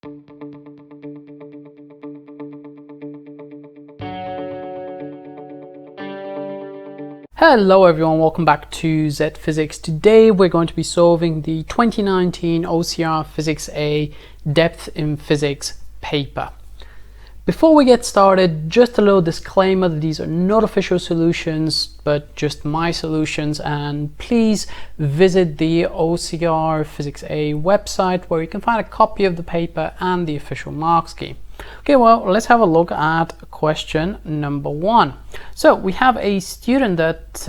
Hello everyone, welcome back to Z Physics. Today we're going to be solving the 2019 OCR Physics A Depth in Physics paper. Before we get started, just a little disclaimer that these are not official solutions, but just my solutions, and please visit the OCR Physics A website where you can find a copy of the paper and the official mark scheme. Okay, well, let's have a look at question number 1. So we have a student that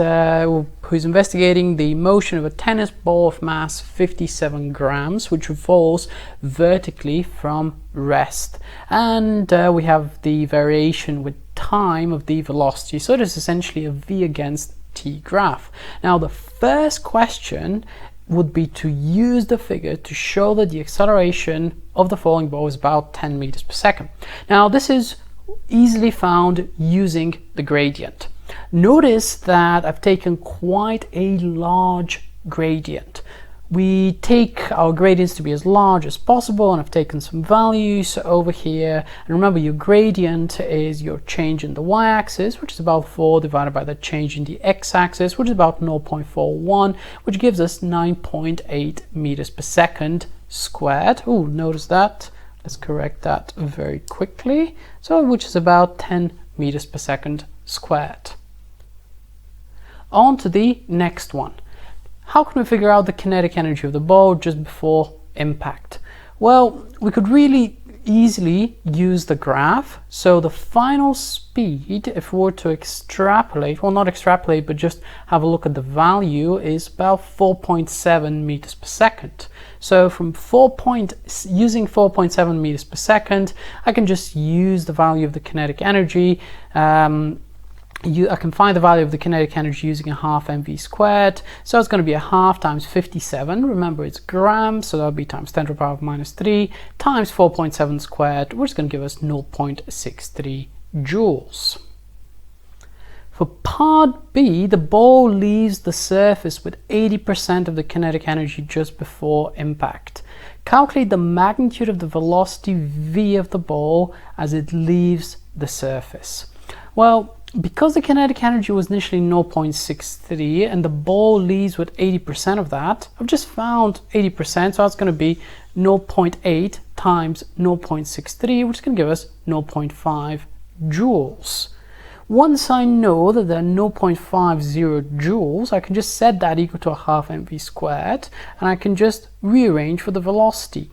who's investigating the motion of a tennis ball of mass 57 grams, which falls vertically from rest. And we have the variation with time of the velocity. So it is essentially a v against t graph. Now, the first question would be to use the figure to show that the acceleration of the falling ball is about 10 meters per second. Now, this is easily found using the gradient. Notice that I've taken quite a large gradient. We take our gradients to be as large as possible, and I've taken some values over here. And remember, your gradient is your change in the y-axis, which is about 4, divided by the change in the x-axis, which is about 0.41, which gives us 9.8 meters per second squared. Oh, notice that. Let's correct that very quickly. So, which is about 10 meters per second squared. On to the next one. How can we figure out the kinetic energy of the ball just before impact? Well, we could really easily use the graph. So the final speed, if we were to extrapolate, well, not extrapolate, but just have a look at the value, is about 4.7 meters per second. So from using 4.7 meters per second, I can just use the value of the kinetic energy. I can find the value of the kinetic energy using a half mv squared. So it's going to be a half times 57. Remember, it's grams, so that'll be times 10 to the power of minus 3 times 4.7 squared, which is going to give us 0.63 joules. For part B, the ball leaves the surface with 80% of the kinetic energy just before impact. Calculate the magnitude of the velocity v of the ball as it leaves the surface. Well, because the kinetic energy was initially 0.63 and the ball leaves with 80% of that, I've just found 80%, so that's going to be 0.8 times 0.63, which is going to give us 0.5 joules. Once I know that there are 0.50 joules, I can just set that equal to a half mv squared, and I can just rearrange for the velocity.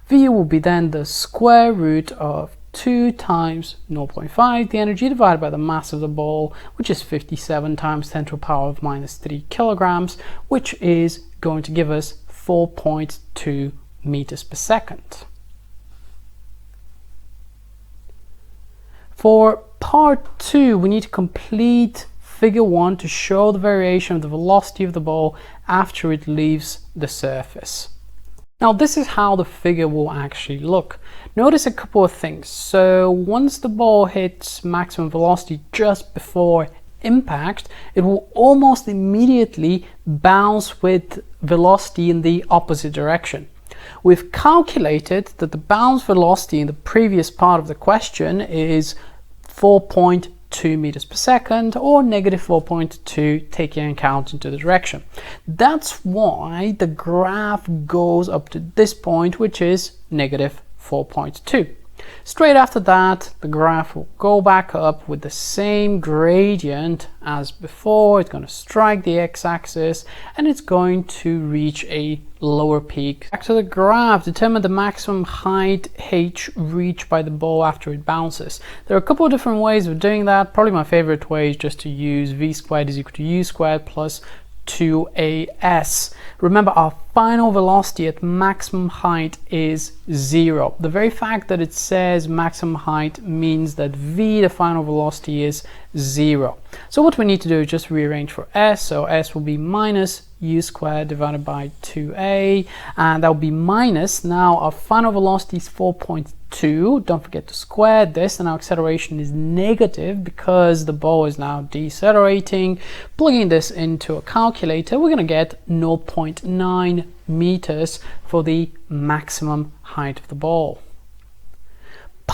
V will be then the square root of 2 times 0.5, the energy, divided by the mass of the ball, which is 57 times 10 to the power of minus 3 kilograms, which is going to give us 4.2 meters per second. For part 2, we need to complete figure 1 to show the variation of the velocity of the ball after it leaves the surface. Now, this is how the figure will actually look. Notice a couple of things. So once the ball hits maximum velocity just before impact, it will almost immediately bounce with velocity in the opposite direction. We've calculated that the bounce velocity in the previous part of the question is 4.2 meters per second, or negative 4.2, taking account into the direction. That's why the graph goes up to this point, which is negative 4.2. Straight after that, the graph will go back up with the same gradient as before. It's going to strike the x-axis and it's going to reach a lower peak. Back to the graph, determine the maximum height h reached by the ball after it bounces. There are a couple of different ways of doing that. Probably my favorite way is just to use v squared is equal to u squared plus 2as. Remember, our final velocity at maximum height is 0. The very fact that it says maximum height means that v, the final velocity, is 0. So what we need to do is just rearrange for s. So s will be minus u squared divided by 2a, and that will be minus, now our final velocity is 4.2, don't forget to square this, and our acceleration is negative because the ball is now decelerating. Plugging this into a calculator, we're going to get 0.9 meters for the maximum height of the ball.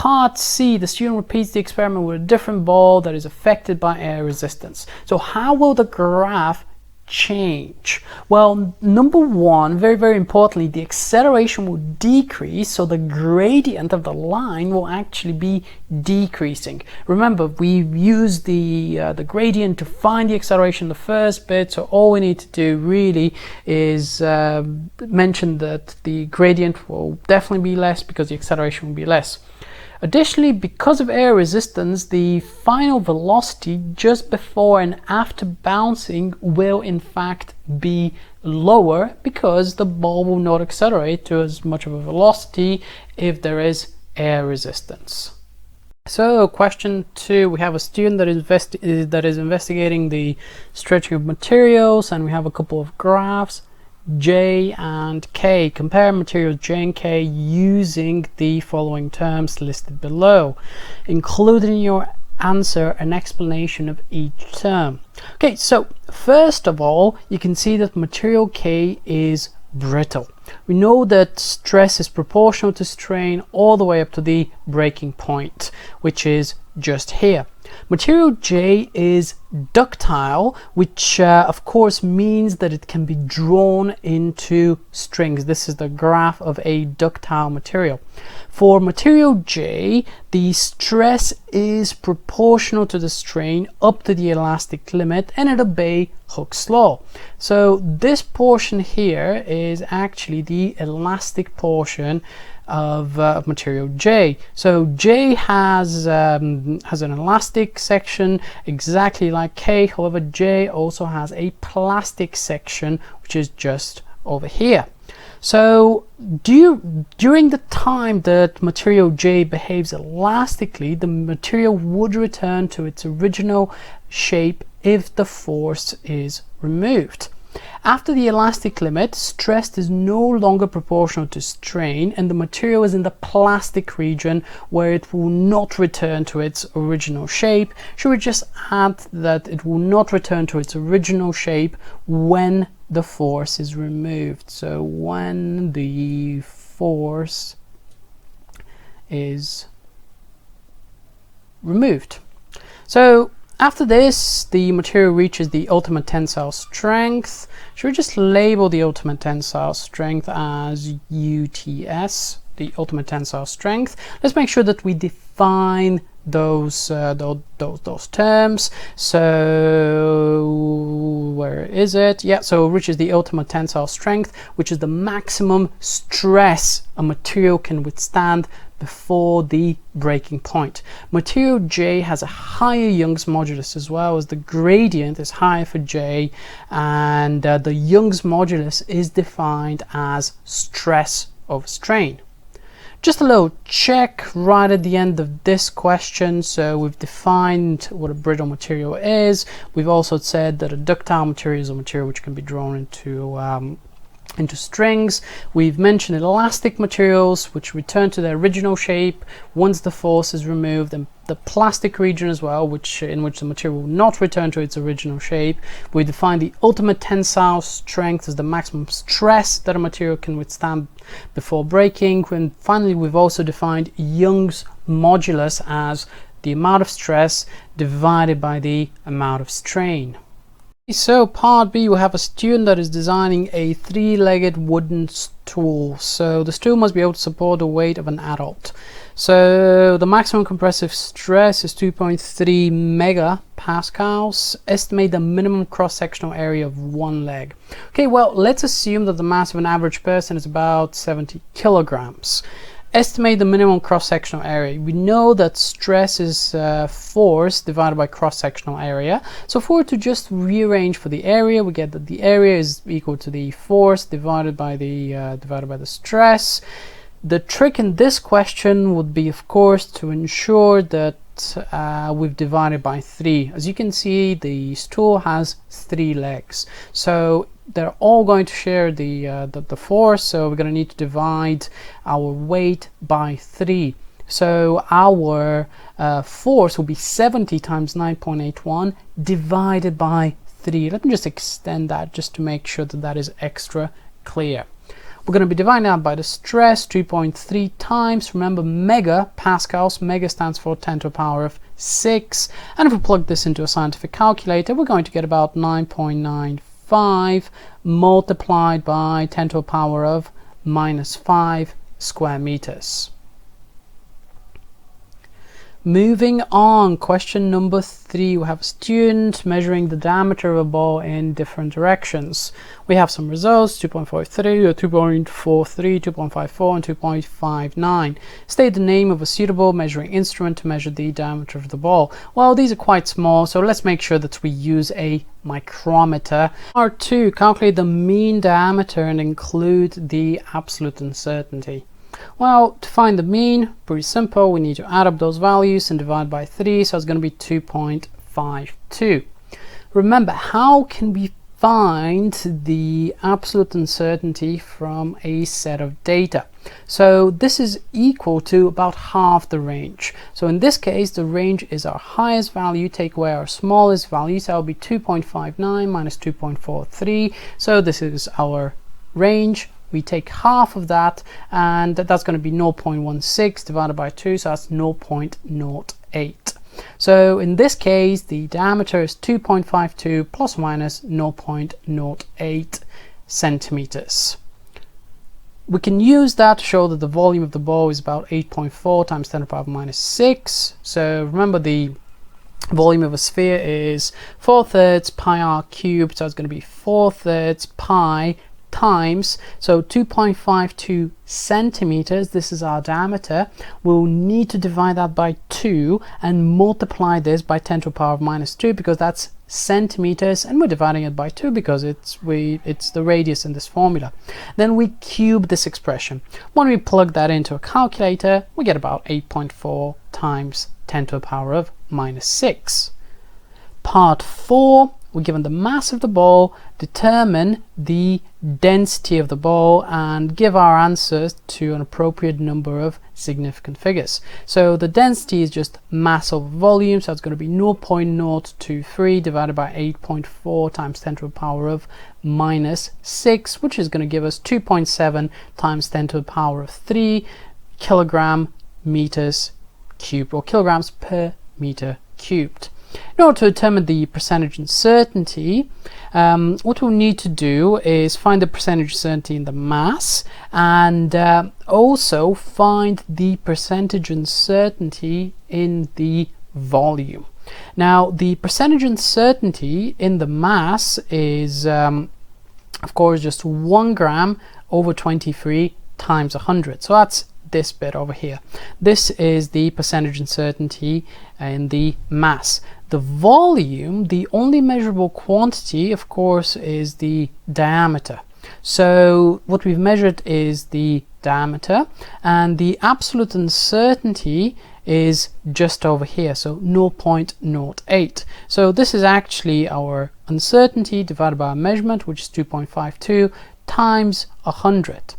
part C, the student repeats the experiment with a different ball that is affected by air resistance. So how will the graph change? Well, number one, very importantly, the acceleration will decrease, so the gradient of the line will actually be decreasing. Remember, we used the gradient to find the acceleration in the first bit, so all we need to do really is mention that the gradient will definitely be less because the acceleration will be less. Additionally, because of air resistance, the final velocity just before and after bouncing will in fact be lower because the ball will not accelerate to as much of a velocity if there is air resistance. So question 2, we have a student that is investigating the stretching of materials, and we have a couple of graphs. J and K. Compare materials J and K using the following terms listed below. Include in your answer an explanation of each term. Okay, so first of all, you can see that material K is brittle. We know that stress is proportional to strain all the way up to the breaking point, which is just here. Material J is ductile, which of course means that it can be drawn into strings. This is the graph of a ductile material. For material J, the stress is proportional to the strain up to the elastic limit, and it obeys Hooke's law. So this portion here is actually the elastic portion of material J. So J has an elastic section exactly like K. However, J also has a plastic section, which is just over here. So during the time that material J behaves elastically, the material would return to its original shape if the force is removed. After the elastic limit, stress is no longer proportional to strain, and the material is in the plastic region where it will not return to its original shape. Should we just add that it will not return to its original shape when the force is removed? So when the force is removed. So after this, the material reaches the ultimate tensile strength. Should we just label the ultimate tensile strength as UTS, the ultimate tensile strength? Let's make sure that we define those terms. So where is it? Yeah, so it reaches the ultimate tensile strength, which is the maximum stress a material can withstand before the breaking point. Material J has a higher Young's modulus, as well as the gradient is higher for J, and the Young's modulus is defined as stress over strain. Just a little check right at the end of this question. So we've defined what a brittle material is. We've also said that a ductile material is a material which can be drawn into strings. We've mentioned elastic materials which return to their original shape once the force is removed, and the plastic region as well, in which the material will not return to its original shape. We define the ultimate tensile strength as the maximum stress that a material can withstand before breaking. And finally, we've also defined Young's modulus as the amount of stress divided by the amount of strain. So part B, we have a student that is designing a three-legged wooden stool. So the stool must be able to support the weight of an adult. So the maximum compressive stress is 2.3 megapascals. Estimate the minimum cross-sectional area of one leg. Okay, well, let's assume that the mass of an average person is about 70 kilograms. Estimate the minimum cross-sectional area. We know that stress is force divided by cross-sectional area. So if we were to just rearrange for the area, we get that the area is equal to the force divided by the stress. The trick in this question would be, of course, to ensure that we've divided by 3. As you can see, the stool has 3 legs. So they're all going to share the force, so we're going to need to divide our weight by 3. So our force will be 70 times 9.81 divided by 3. Let me just extend that just to make sure that that is extra clear. We're going to be dividing that by the stress, 2.3 times. Remember, mega pascals. Mega stands for 10 to the power of 6. And if we plug this into a scientific calculator, we're going to get about 9.95 multiplied by 10 to the power of -5 square meters. Moving on, question number 3. We have a student measuring the diameter of a ball in different directions. We have some results: 2.43, 2.43, 2.54, and 2.59. State the name of a suitable measuring instrument to measure the diameter of the ball. Well, these are quite small, so let's make sure that we use a micrometer. Part 2, calculate the mean diameter and include the absolute uncertainty. Well, to find the mean, pretty simple. We need to add up those values and divide by 3, so it's going to be 2.52. Remember, how can we find the absolute uncertainty from a set of data? So this is equal to about half the range. So in this case, the range is our highest value, take away our smallest value, so that will be 2.59 minus 2.43. So this is our range. We take half of that, and that's going to be 0.16 divided by 2, so that's 0.08. So in this case, the diameter is 2.52 plus or minus 0.08 centimeters. We can use that to show that the volume of the ball is about 8.4 times 10 to the power minus 6. So remember, the volume of a sphere is 4/3 pi r cubed, so it's going to be 4/3 pi times, so 2.52 centimeters, this is our diameter. We'll need to divide that by 2 and multiply this by 10 to the power of minus 2, because that's centimeters, and we're dividing it by 2 because it's the radius in this formula. Then we cube this expression. When we plug that into a calculator, we get about 8.4 times 10 to the power of minus 6. Part 4, we're given the mass of the ball, determine the density of the ball, and give our answers to an appropriate number of significant figures. So the density is just mass over volume, so it's going to be 0.023 divided by 8.4 times 10 to the power of minus 6, which is going to give us 2.7 times 10 to the power of 3 kilogram meters cubed, or kilograms per meter cubed. In order to determine the percentage uncertainty, what we'll need to do is find the percentage uncertainty in the mass, and also find the percentage uncertainty in the volume. Now, the percentage uncertainty in the mass is, of course, just 1 gram over 23 times 100. So that's this bit over here. This is the percentage uncertainty in the mass. The volume, the only measurable quantity, of course, is the diameter. So what we've measured is the diameter, and the absolute uncertainty is just over here, so 0.08. So this is actually our uncertainty divided by our measurement, which is 2.52 times 100.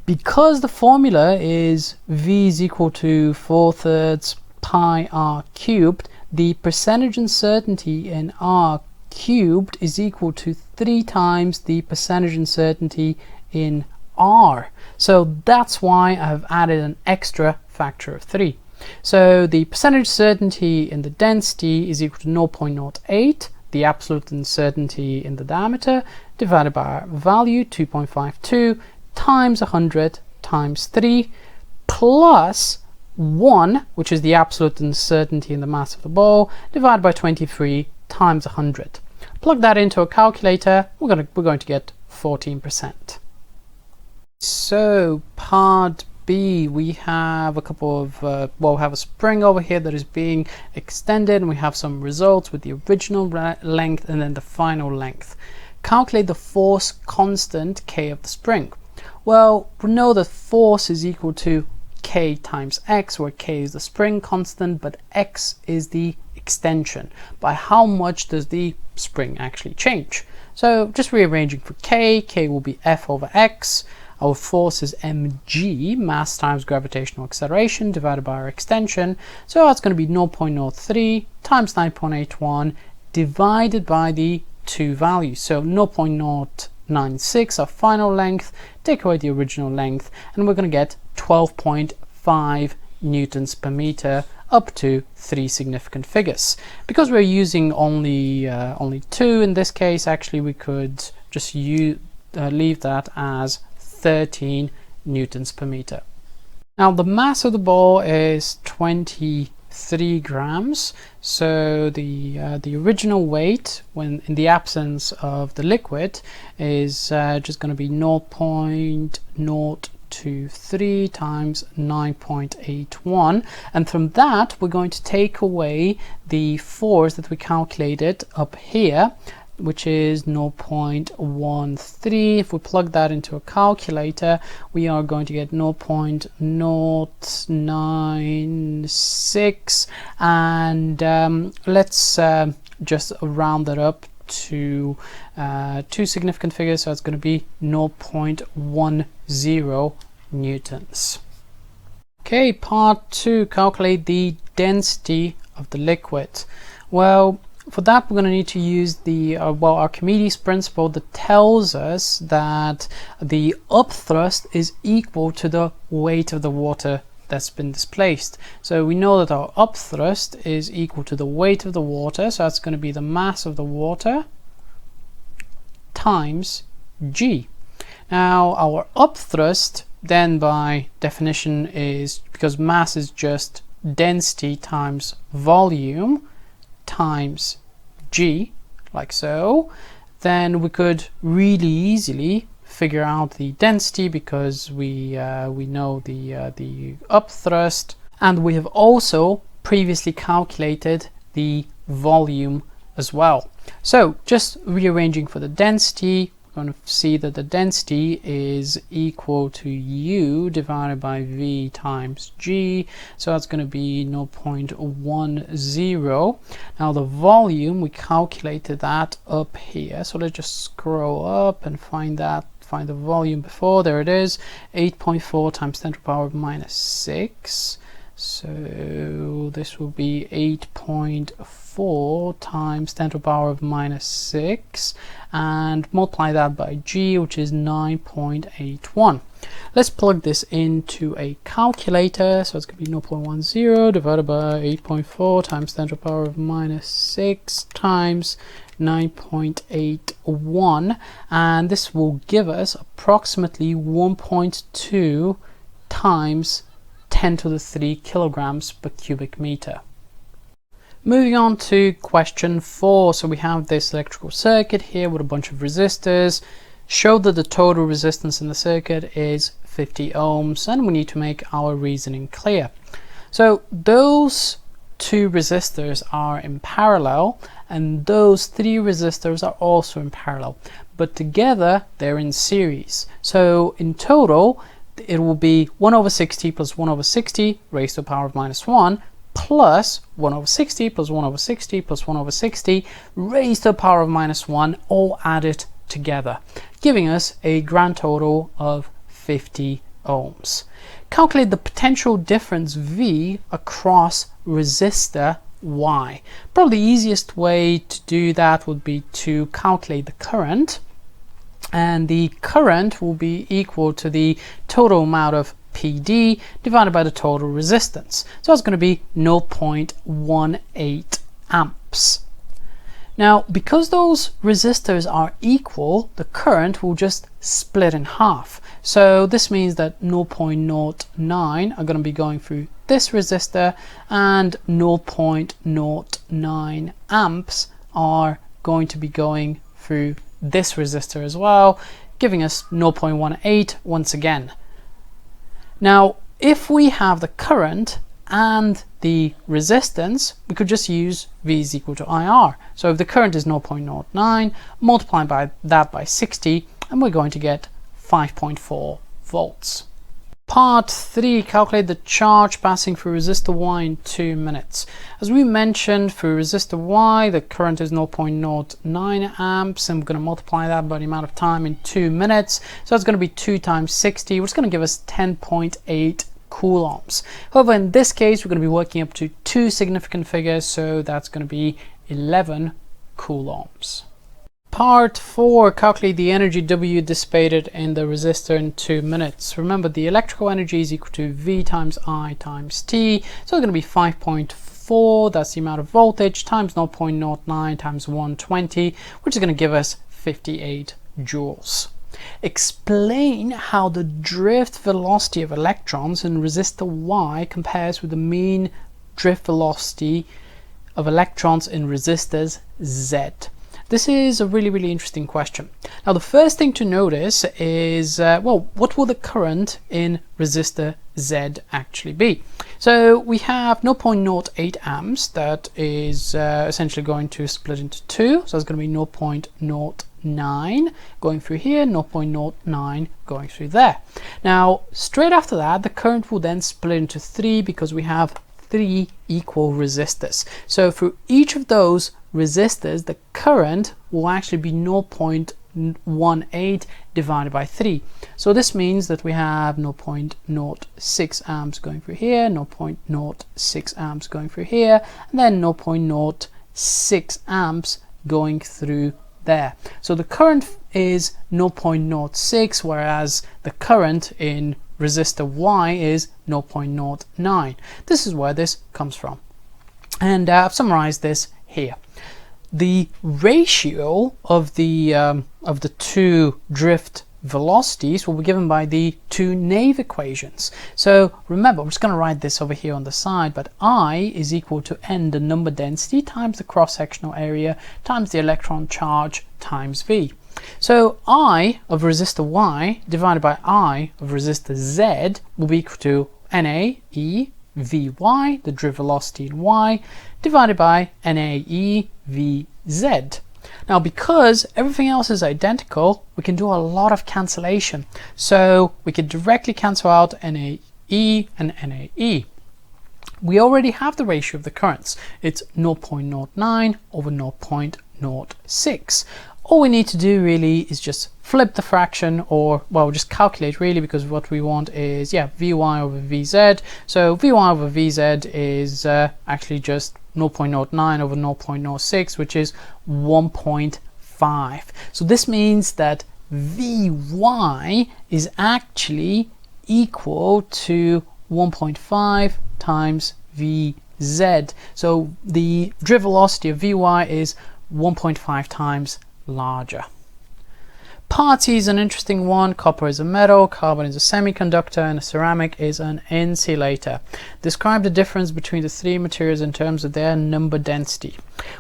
Because the formula is V is equal to 4/3 pi r cubed, the percentage uncertainty in r cubed is equal to 3 times the percentage uncertainty in r. So that's why I've added an extra factor of 3. So the percentage certainty in the density is equal to 0.08, the absolute uncertainty in the diameter, divided by our value, 2.52, times 100 times 3, plus 1, which is the absolute uncertainty in the mass of the ball, divided by 23 times 100. Plug that into a calculator, we're going to get 14%. So part B, we have a couple of, we have a spring over here that is being extended, and we have some results with the original length and then the final length. Calculate the force constant K of the spring. Well, we know that force is equal to K times X, where K is the spring constant, but X is the extension. By how much does the spring actually change? So just rearranging for K, K will be F over X. Our force is mg, mass times gravitational acceleration, divided by our extension. So that's going to be 0.03 times 9.81 divided by the two values. So 0.09 0.96, our final length, take away the original length, and we're going to get 12.5 newtons per meter up to 3 significant figures. Because we're using only 2 in this case, actually we could just leave that as 13 newtons per meter. Now the mass of the ball is 23 grams, so the original weight, when in the absence of the liquid, is just going to be 0.023 times 9.81, and from that we're going to take away the force that we calculated up here, which is 0.13. If we plug that into a calculator, we are going to get 0.096, and let's just round that up to 2 significant figures, so it's going to be 0.10 newtons. Okay, part 2, calculate the density of the liquid. Well, for that we're going to need to use the Archimedes principle that tells us that the upthrust is equal to the weight of the water that's been displaced. So we know that our upthrust is equal to the weight of the water, so that's going to be the mass of the water times g. Now our upthrust then by definition is, because mass is just density times volume times g, like so, then we could really easily figure out the density, because we know the upthrust, and we have also previously calculated the volume as well. So just rearranging for the density, we're going to see that the density is equal to U divided by V times G, so that's going to be 0.10. Now the volume, we calculated that up here, so let's just scroll up and find the volume before. There it is, 8.4 times 10 to the power of minus 6. So this will be 8.4 times 10 to the power of minus 6, and multiply that by g, which is 9.81. Let's plug this into a calculator, so it's going to be 0.10 divided by 8.4 times 10 to the power of minus 6 times 9.81, and this will give us approximately 1.2 times 10 to the 3 kilograms per cubic meter. Moving on to question 4. So we have this electrical circuit here with a bunch of resistors. Show that the total resistance in the circuit is 50 ohms, and we need to make our reasoning clear. So those 2 resistors are in parallel, and those 3 resistors are also in parallel, but together they're in series. So in total it will be 1 over 60 plus 1 over 60 raised to the power of minus 1 plus 1 over 60 plus 1 over 60 plus 1 over 60 raised to the power of minus 1, all added together, giving us a grand total of 50 ohms. Calculate the potential difference V across resistor Y. Probably the easiest way to do that would be to calculate the current, and the current will be equal to the total amount of PD divided by the total resistance. So it's going to be 0.18 amps. Now, because those resistors are equal, the current will just split in half. So this means that 0.09 are going to be going through this resistor, and 0.09 amps are going to be going through this resistor as well, giving us 0.18 once again. Now, if we have the current and the resistance, we could just use V is equal to IR. So if the current is 0.09, multiply by that by 60, and we're going to get 5.4 volts. Part 3, calculate the charge passing through resistor Y in 2 minutes. As we mentioned, through resistor Y, the current is 0.09 amps, and we're going to multiply that by the amount of time in 2 minutes. So it's going to be 2 times 60, which is going to give us 10.8 coulombs. However, in this case, we're going to be working up to 2 significant figures, so that's going to be 11 coulombs. Part 4, calculate the energy W dissipated in the resistor in 2 minutes. Remember, the electrical energy is equal to V times I times T. So it's going to be 5.4, that's the amount of voltage, times 0.09 times 120, which is going to give us 58 joules. Explain how the drift velocity of electrons in resistor Y compares with the mean drift velocity of electrons in resistors Z. This is a really interesting question. Now, the first thing to notice is, well, what will the current in resistor Z actually be? So we have 0.08 amps that is essentially going to split into two. So it's going to be 0.09 going through here, 0.09 going through there. Now, straight after that, the current will then split into three because we have 3 equal resistors. So through each of those resistors, the current will actually be 0.18 divided by 3. So this means that we have 0.06 amps going through here, 0.06 amps going through here, and then 0.06 amps going through there. So the current is 0.06, whereas the current in resistor Y is 0.09. This is where this comes from. And I've summarized this here. The ratio of the two drift velocities will be given by the two Nave equations. So remember, I'm just going to write this over here on the side, but I is equal to N, the number density, times the cross-sectional area, times the electron charge, times V. So I of resistor Y divided by I of resistor Z will be equal to NAE Vy, the drift velocity in Y, divided by NAE Vz. Now, because everything else is identical, we can do a lot of cancellation. So we can directly cancel out NAE and NAE. We already have the ratio of the currents. It's 0.09 over 0.06. All we need to do really is just flip the fraction, or well, just calculate really, because what we want is, yeah, Vy over Vz. So Vy over Vz is actually just 0.09 over 0.06, which is 1.5. So this means that Vy is actually equal to 1.5 times Vz. So the drift velocity of Vy is 1.5 times larger. Part C is an interesting one. Copper is a metal, carbon is a semiconductor, and a ceramic is an insulator. Describe the difference between the three materials in terms of their number density.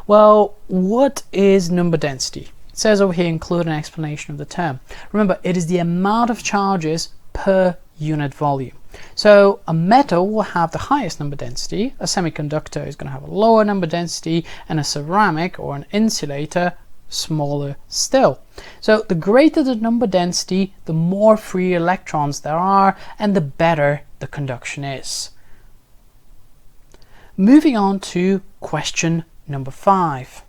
Well, what is number density? It says over here, include an explanation of the term. Remember, it is the amount of charges per unit volume. So a metal will have the highest number density, a semiconductor is going to have a lower number density, and a ceramic or an insulator smaller still. So the greater the number density, the more free electrons there are, and the better the conduction is. Moving on to question number 5.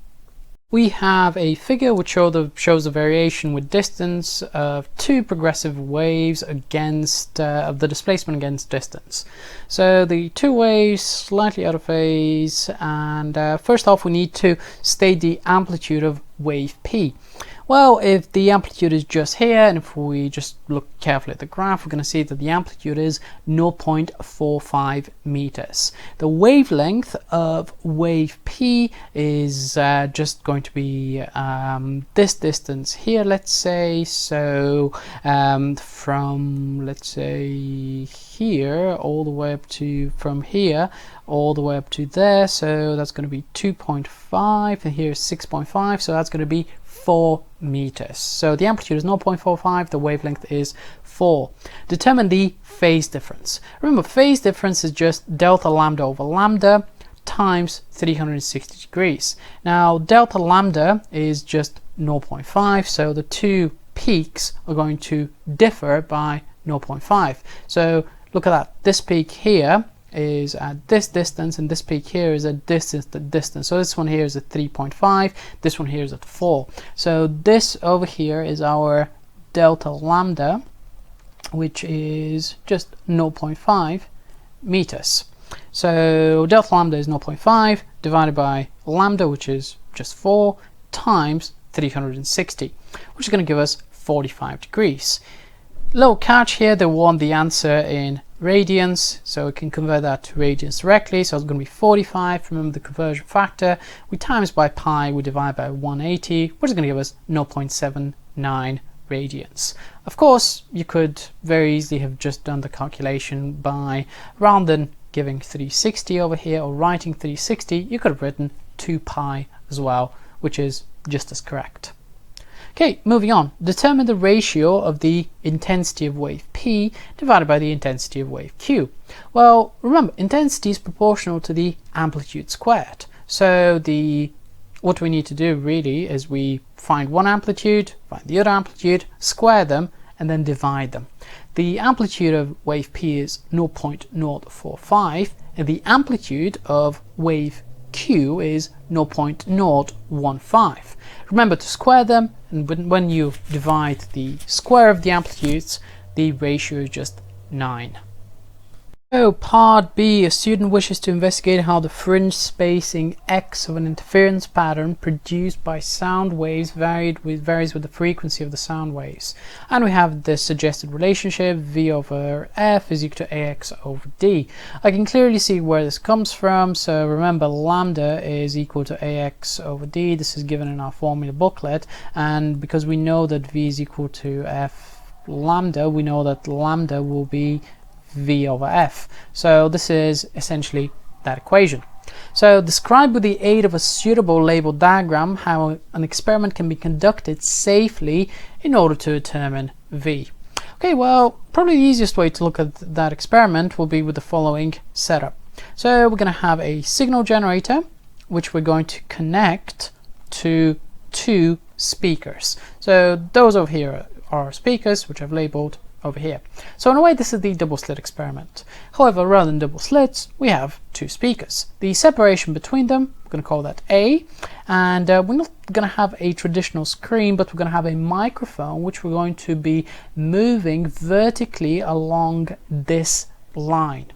We have a figure which shows the variation with distance of two progressive waves against of the displacement against distance. So the two waves slightly out of phase, and first off we need to state the amplitude of wave P. Well, if the amplitude is just here, and if we just look carefully at the graph, we're going to see that the amplitude is 0.45 meters. The wavelength of wave P is just going to be this distance here, let's say. So from, let's say, here all the way up to, from here all the way up to there, so that's going to be 2.5, and here's 6.5, so that's going to be 4 meters. So the amplitude is 0.45, the wavelength is 4. Determine the phase difference. Remember, phase difference is just delta lambda over lambda times 360 degrees. Now delta lambda is just 0.5, so the two peaks are going to differ by 0.5. So look at that, this peak here is at this distance, and this peak here is at this distance. So this one here is at 3.5, this one here is at 4. So this over here is our delta lambda, which is just 0.5 meters. So delta lambda is 0.5 divided by lambda, which is just 4, times 360, which is going to give us 45 degrees. Little catch here, they want the answer in radians, so we can convert that to radians directly. So it's going to be 45. Remember the conversion factor. We times by pi, we divide by 180, which is going to give us 0.79 radians. Of course, you could very easily have just done the calculation by, rather than giving 360 over here or writing 360, you could have written 2 pi as well, which is just as correct. Okay, moving on. Determine the ratio of the intensity of wave P divided by the intensity of wave Q. Well, remember, intensity is proportional to the amplitude squared. So what we need to do really is we find one amplitude, find the other amplitude, square them, and then divide them. The amplitude of wave P is 0.045, and the amplitude of wave Q is 0.015. Remember to square them, and when you divide the square of the amplitudes, the ratio is just 9. So part B, a student wishes to investigate how the fringe spacing x of an interference pattern produced by sound waves varies with the frequency of the sound waves. And we have the suggested relationship V over F is equal to AX over D. I can clearly see where this comes from, so remember lambda is equal to AX over D. This is given in our formula booklet, and because we know that V is equal to F lambda, we know that lambda will be V over F. So this is essentially that equation. So describe with the aid of a suitable label diagram how an experiment can be conducted safely in order to determine V. Okay, well, probably the easiest way to look at that experiment will be with the following setup. So we're going to have a signal generator, which we're going to connect to 2 speakers. So those over here are speakers, which I've labeled over here. So in a way, this is the double slit experiment. However, rather than double slits, we have 2 speakers. The separation between them, we're going to call that A, and we're not going to have a traditional screen, but we're going to have a microphone which we're going to be moving vertically along this line.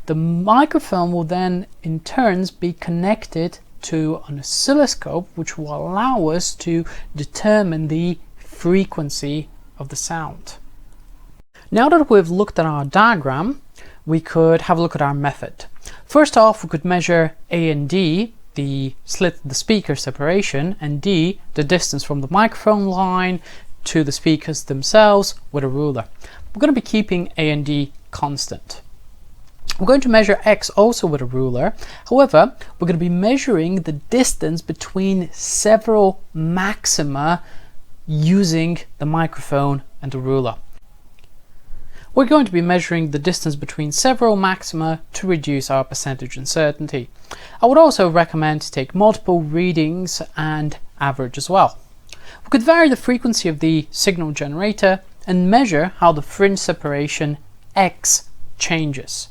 The microphone will then in turns be connected to an oscilloscope, which will allow us to determine the frequency of the sound. Now that we've looked at our diagram, we could have a look at our method. First off, we could measure A and D, the speaker separation, and D, the distance from the microphone line to the speakers themselves with a ruler. We're going to be keeping A and D constant. We're going to measure X also with a ruler. However, we're going to be measuring the distance between several maxima using the microphone and the ruler. We're going to be measuring the distance between several maxima to reduce our percentage uncertainty. I would also recommend to take multiple readings and average as well. We could vary the frequency of the signal generator and measure how the fringe separation X changes.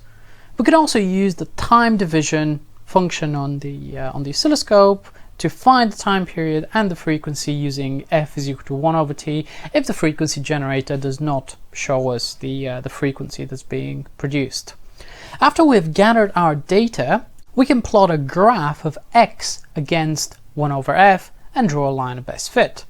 We could also use the time division function on the oscilloscope to find the time period and the frequency using f is equal to 1 over t if the frequency generator does not show us the frequency that's being produced. After we've gathered our data, we can plot a graph of x against 1 over f and draw a line of best fit.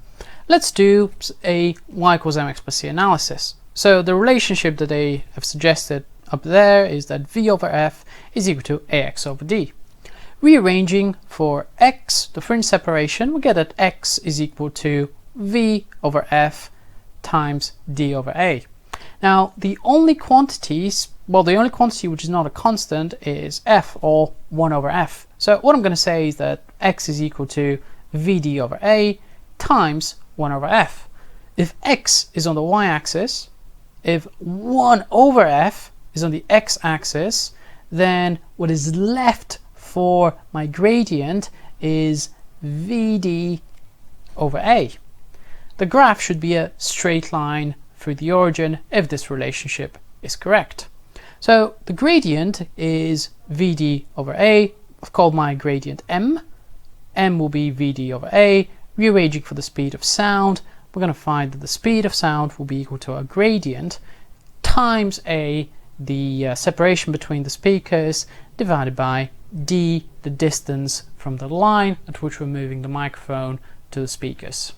Let's do a y equals mx plus c analysis. So the relationship that they have suggested up there is that v over f is equal to ax over d. Rearranging for x, the fringe separation, we get that x is equal to v over f times d over a. Now, the only quantity which is not a constant is f, or 1 over f. So what I'm going to say is that x is equal to vd over a times 1 over f. If x is on the y-axis, if 1 over f is on the x-axis, then what is left for my gradient is vd over a. The graph should be a straight line through the origin if this relationship is correct. So the gradient is vd over a. I've called my gradient m. M will be vd over a. Rearranging for the speed of sound, we're going to find that the speed of sound will be equal to our gradient times a, the separation between the speakers, divided by d, the distance from the line at which we're moving the microphone to the speakers.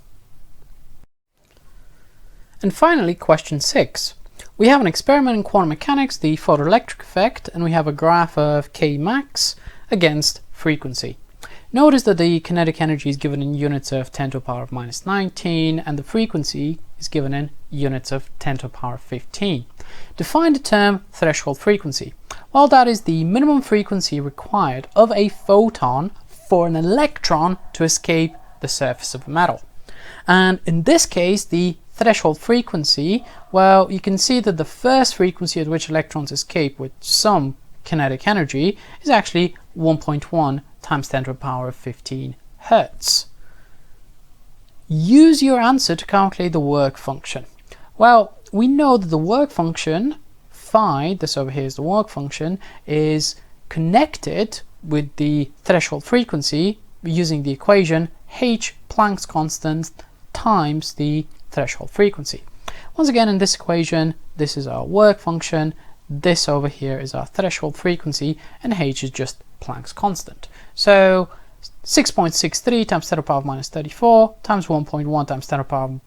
And finally, question 6. We have an experiment in quantum mechanics, the photoelectric effect, and we have a graph of K max against frequency. Notice that the kinetic energy is given in units of 10 to the power of minus 19 and the frequency is given in units of 10 to the power of 15. Define the term threshold frequency. Well, that is the minimum frequency required of a photon for an electron to escape the surface of a metal. And in this case, the threshold frequency, well, you can see that the first frequency at which electrons escape with some kinetic energy is actually 1.1 times 10 to the power of 15 Hertz. Use your answer to calculate the work function. Well, we know that the work function, phi, this over here is the work function, is connected with the threshold frequency using the equation h Planck's constant times the threshold frequency. Once again, in this equation, this is our work function, this over here is our threshold frequency, and h is just Planck's constant. So 6.63 times 10 to the power of minus 34 times 1.1 times 10 to the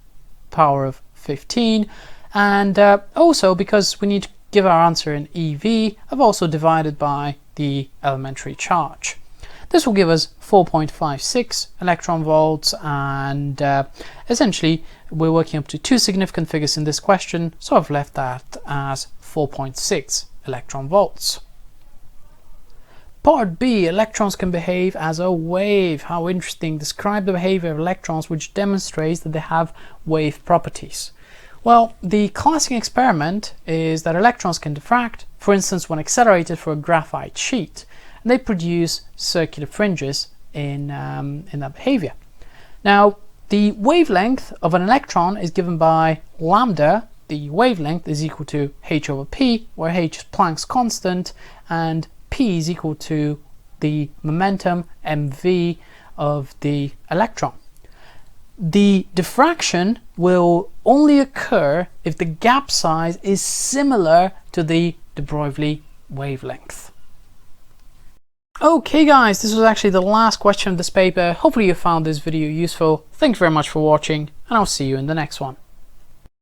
power of 15. And also, because we need to give our answer in EV, I've also divided by the elementary charge. This will give us 4.56 electron volts, and essentially we're working up to two significant figures in this question, so I've left that as 4.6 electron volts. Part B, electrons can behave as a wave. How interesting. Describe the behavior of electrons which demonstrates that they have wave properties. Well, the classic experiment is that electrons can diffract, for instance when accelerated for a graphite sheet, and they produce circular fringes in that behavior. Now, the wavelength of an electron is given by lambda. The wavelength is equal to h over p, where h is Planck's constant and p is equal to the momentum mv of the electron. The diffraction will only occur if the gap size is similar to the de Broglie wavelength. Okay guys, this was actually the last question of this paper. Hopefully you found this video useful. Thank you very much for watching, and I'll see you in the next one.